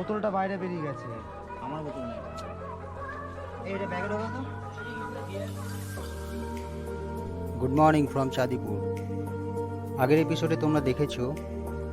বোতলটা বাইরে বেরিয়ে গেছে। আমার বোতল নেই, এইটা ব্যাগে ঢোকা তো। Good morning from Chandipur. আগের এপিসোডে তোমরা দেখেছো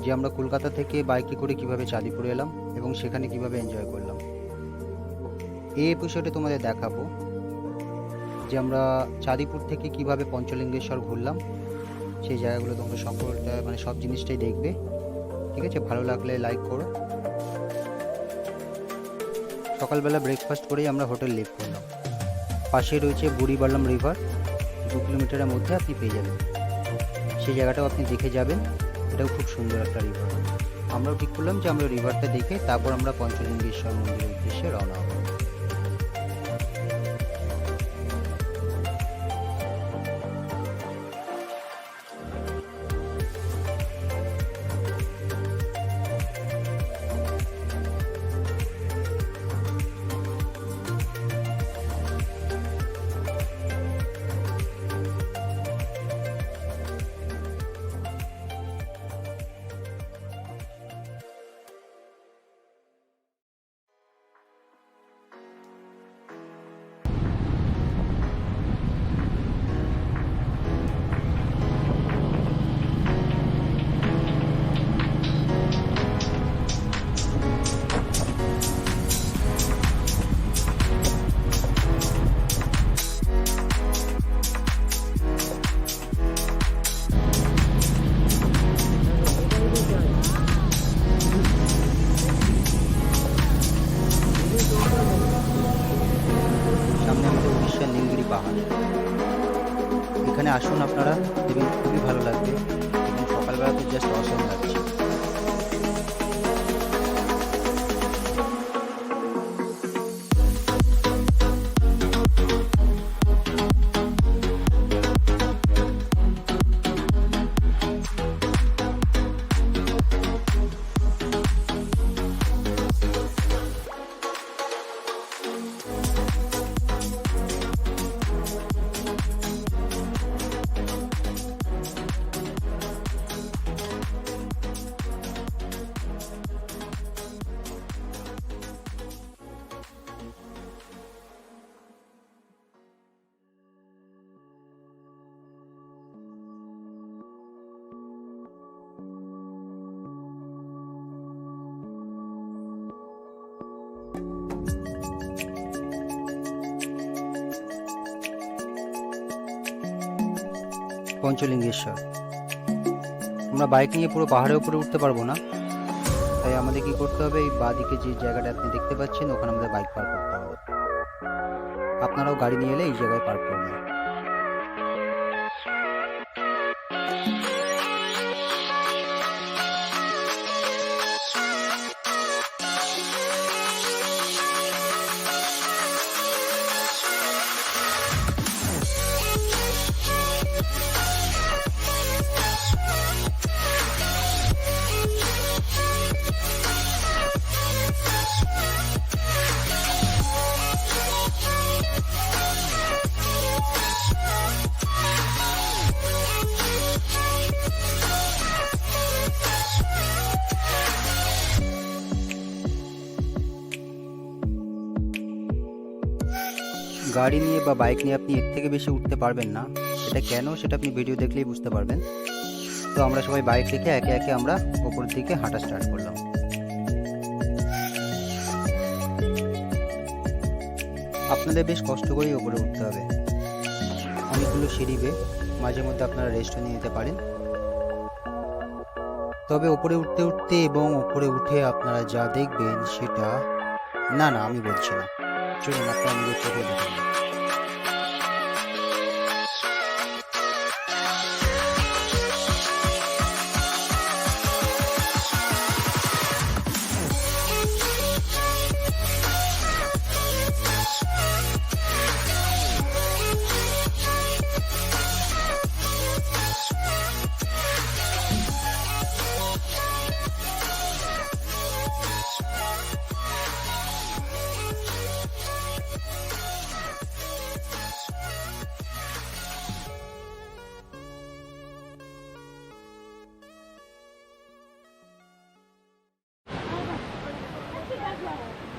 যে আমরা কলকাতা থেকে বাইকে করে কিভাবে চাঁদিপুর এলাম এবং সেখানে কিভাবে এনজয় করলাম। এই এপিসোডে তোমাদের দেখাবো যে আমরা চাঁদিপুর থেকে কিভাবে পঞ্চলিঙ্গেশ্বর ঘুরলাম। সেই জায়গাগুলো তোমরা সকলটা সব জিনিসটাই দেখবে। ঠিক আছে, ভালো লাগলে লাইক করো। সকালবেলা ব্রেকফাস্ট করেই আমরা হোটেল লিভ করলাম। পাশে রয়েছে বুড়িবালাম রিভার, 2 কিলোমিটারের মধ্যে আপনি পেয়ে যাবেন। সেই জায়গাটাও আপনি দেখে যাবেন, এটাও খুব সুন্দর একটা রিভার। আমরাও ঠিক করলাম যে আমরা রিভারটা দেখে তারপর আমরা পঞ্চলিঙ্গেশ্বর মন্দিরের উদ্দেশ্যে রওনা হব। সামনে আমাদের উড়িষ্যার নীলগিরি পাহাড়। এখানে আসুন আপনারা, দেখবেন খুবই ভালো লাগবে এবং সকালবেলা তো জাস্ট অসম লাগছে। পঞ্চলিঙ্গেশ্বর। আমরা বাইক নিয়ে পুরো পাহাড়ের উপরে উঠতে পারবো না, তাই আমাদের কি করতে হবে, এই বাঁদিকে যে জায়গাটা আপনি দেখতে পাচ্ছেন ওখানে আমাদের বাইক পার্ক করতে হবে। আপনারাও গাড়ি নিয়ে এলে এই জায়গায় পার্ক করবেন। গাড়ি নিয়ে বা বাইক নিয়ে আপনি এর থেকে বেশি উঠতে পারবেন না। সেটা কেন, সেটা আপনি ভিডিও দেখলেই বুঝতে পারবেন। তো আমরা সবাই বাইক রেখে একে একে আমরা ওপরের দিকে হাঁটা স্টার্ট করলাম। আপনাদের বেশ কষ্ট করেই ওপরে উঠতে হবে। অনেকগুলো সিঁড়ি বেয়ে মাঝে মধ্যে আপনারা রেস্টও নিয়ে নিতে পারেন। তবে ওপরে উঠতে উঠতে এবং ওপরে উঠে আপনারা যা দেখবেন সেটা না আমি বলছি না, চলুন আপনারা নিজের চোখে দেখুন।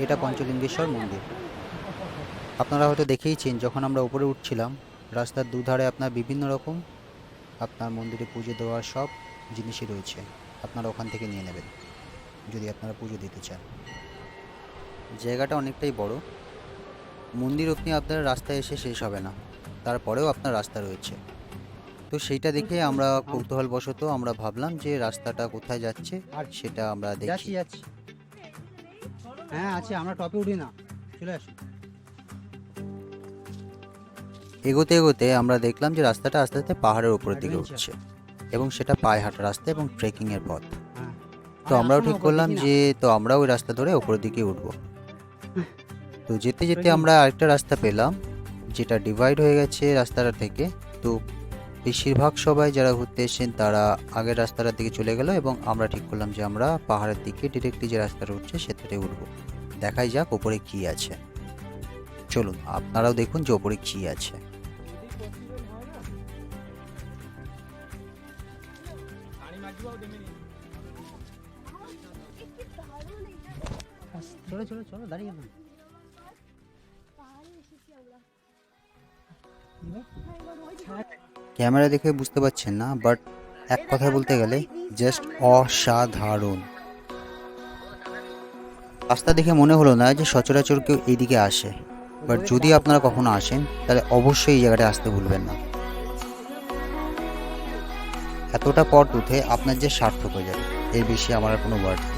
এটা পঞ্চলিঙ্গেশ্বর মন্দির। আপনারা হয়তো দেখেইছেন যখন আমরা উপরে উঠছিলাম, রাস্তার দুধারে আপনার বিভিন্ন রকম আপনার মন্দিরে পুজো দেওয়ার সব জিনিসই রয়েছে। আপনারা ওখান থেকে নিয়ে নেবেন যদি আপনারা পুজো দিতে চান। জায়গাটা অনেকটাই বড়। মন্দির অবধি আপনার রাস্তায় এসে শেষ হবে না, তারপরেও আপনার রাস্তা রয়েছে। তো সেইটা দেখে আমরা কৌতূহলবশত আমরা ভাবলাম যে রাস্তাটা কোথায় যাচ্ছে আর সেটা আমরা দেখি। যাচ্ছি। হ্যাঁ আছে, আমরা টপে উঠি না, চলে আসুন। এগোতে এগোতে আমরা দেখলাম যে রাস্তাটা আস্তে আস্তে পাহাড়ের উপরের দিকে উঠছে এবং সেটা পায়ে হাঁটা রাস্তা এবং ট্রেকিং এর পথ। তো আমরাও ঠিক করলাম যে আমরাও ওই রাস্তা ধরে উপরের দিকে উঠবো। তো যেতে যেতে আমরা আরেকটা রাস্তা পেলাম যেটা ডিভাইড হয়ে গেছে রাস্তাটা থেকে। তো বেশিরভাগ সবাই যারা ঘুরতে এসেছেন তারা আগের রাস্তাটার দিকে চলে গেল এবং আমরা ঠিক করলাম যে আমরা পাহাড়ের দিকে ডিরেক্টলি যে রাস্তাটা উঠছে সেটাতে উঠবো। দেখাই যাক ওপরে কি আছে। চলুন আপনারাও দেখুন যে ওপরে কি আছে। চলো চলো চলো, দাঁড়িয়ে না। ক্যামেরা দেখে বুঝতে পারছেন না, বাট এক কথায় বলতে গেলে জাস্ট অসাধারণ। রাস্তা দেখে মনে হলো না যে সচরাচর কেউ এইদিকে আসে, বাট যদি আপনারা কখনো আসেন তাহলে অবশ্যই এই জায়গাটা আসতে ভুলবেন না। এতটা পথ উঠে আপনার যে সার্থক হয়ে যাবে, এর বেশি আমার আর কোনো ওয়ার্ড নেই।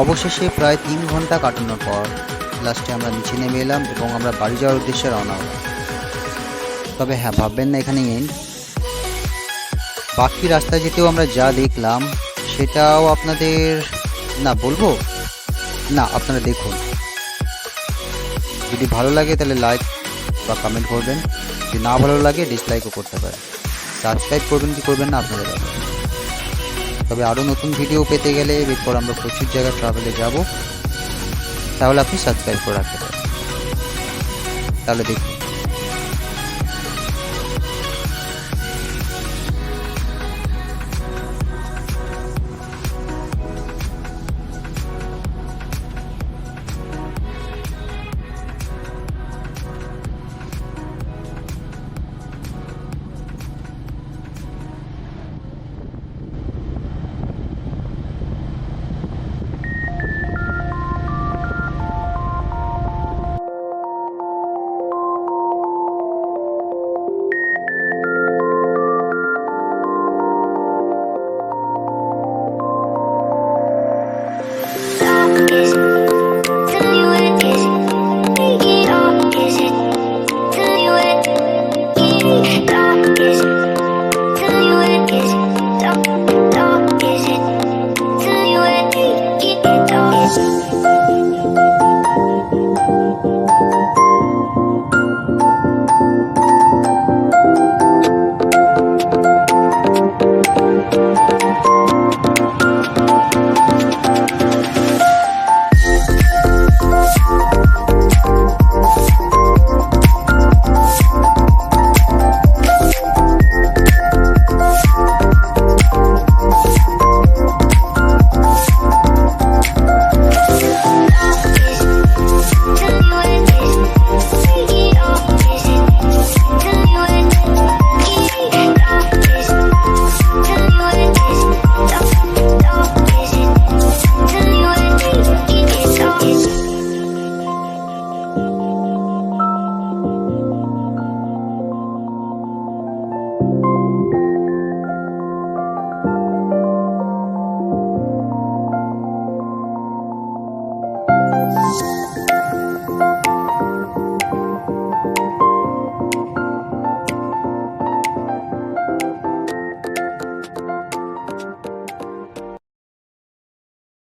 অবশেষে প্রায় 3 ঘন্টা কাটানোর পর লাস্টে আমরা নিচে নেমে এলাম এবং আমরা বাড়ি যাওয়ার উদ্দেশ্যে রওনা হলাম। তবে হ্যাঁ, ভাববেন না এখানে এন্ড। বাকি রাস্তা যেতেও আমরা যা দেখলাম সেটাও আপনাদের না বলবো না, আপনারা দেখুন। যদি ভালো লাগে তাহলে লাইক বা কমেন্ট করবেন, যদি না ভালো লাগে ডিসলাইকও করতে পারেন। সাবস্ক্রাইব করবেন কি করবেন না আপনাদের ব্যাপার। তবে আরও নতুন ভিডিও পেতে গেলে এরপর আমরা প্রচুর জায়গায় ট্রাভেলে যাব, তাহলে আপনি সাবস্ক্রাইব করে রাখতে পারেন। তাহলে দেখুন